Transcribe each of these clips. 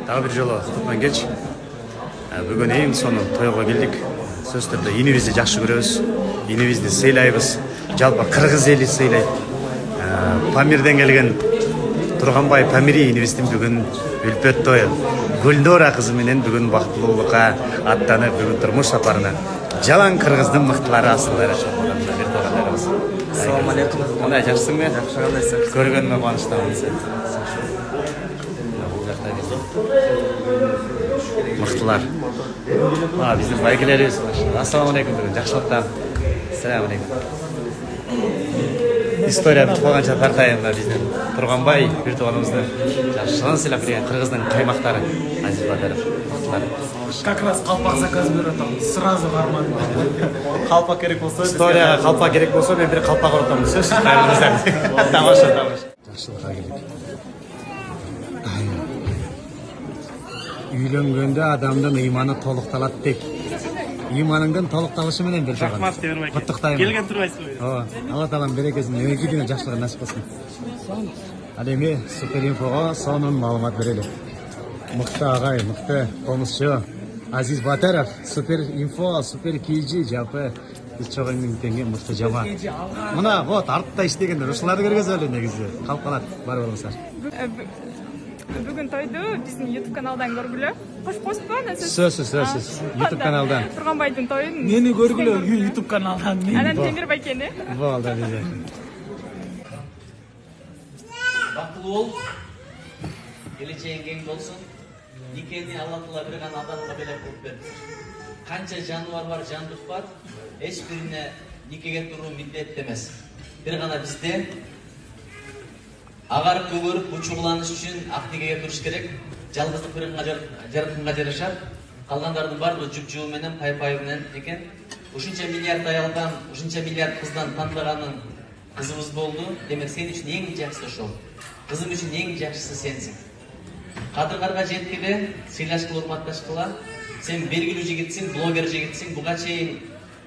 Дагы бир жолу кутман кеч. Бүгүн эң сонун тойго келдик. Сөз түрдө инибизди жакшы көрөбүз. Инибизди сыйлайбыз. Жалпы кыргыз эли сыйлайт. Памирден келген Турганбай Памири инибиздин бүгүн үлпөт тою. Гүлдора кызы менен бүгүн бактылуулукка аттанып, бүгүн турмуш сапарына жалаң кыргыздын мыктылары асылдары чоңдорунда бир туугандарыбыз. Assalomu alaykum. Кандай жакшысыңбы? Жакшы, кандайсың? Көргөнүмө кубанычтамын. Мыктылар. Биздин байгелерибиз. Ассаламу алейкум бүгүн жакшылыктан. Ассаламу алейкум. История бүтүп калганча тартайын биздин Турганбай бир тууганыбызды жакшыдан сыйлап берген кыргыздын каймактары Азиз Батаров. Мыктылар. Как раз қалпақ заказ беріп сразу қармадым. Қалпақ керек болса, Историяга калпак керек болсо мен бир калпак оротом. Сөз кайрыңыздар. Тамаша. Жакшылыкка келип. Үйлөнгөндө адамдын ыйманы толукталат дейт. Ыйманыңдын толукталышы менен бир жагат. Рахмат Темирбек. Куттуктайм. Келген турбайсыз. Алла таалам берекесин эки күнү жакшылыгын насип кылсын. Ал эми Супер Инфого сонун маалымат берели. Мыкты агай, мыкты комузчу Азиз Батаров, Супер Инфо, Супер KG жалпы биз чогуу миңденген мыкты жамаат. Мына вот артта иштегендер ушуларды көргөзөлү негизи. Калкалат бар болсо. Бүгүн тойду биздин YouTube каналдан көргүлө. Кош постпу анан Сөз. YouTube каналдан. Турганбайдын тоюн. Мені көргілі YouTube каналдан. Анан Темирбайкени. Болду бизе. Бактылуу бол, келечегиң кең болсун. Никени Алла Таала бир гана адамга белек кылып берди. Канча жаныбар бар, жандык бар, эч бирине никеге туруу милдеттүү эмес. Бир гана бизде агарып көгөрүп учурланыш үчүн ак никеге туруш керек. Жалгыздык бир жаратканга жараша, калгандардын баардыгы жүп-жуу менен, пай менен экен. Ушунча миллиард аялдан, ушунча миллиард кыздан тандаганын кызыбыз болду. Демек сен үчүн эң жакшысы ошол. Кызым үчүн эң жакшысы сенсиң. Кадыр-карга жеткиле, сыйлашкыла, урматташкыла. Сен белгилүү жигитсиң, блогер жигитсиң. Буга чейин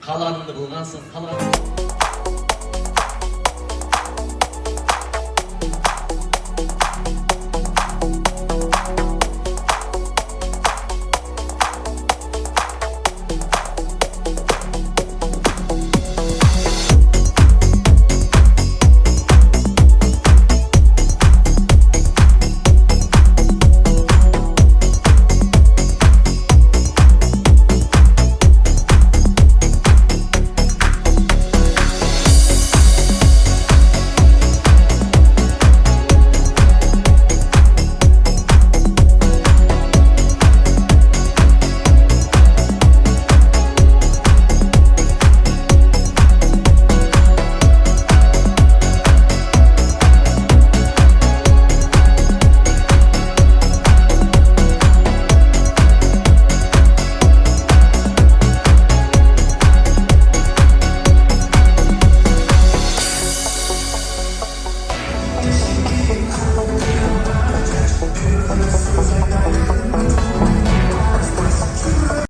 каалаганыңды кылгансың,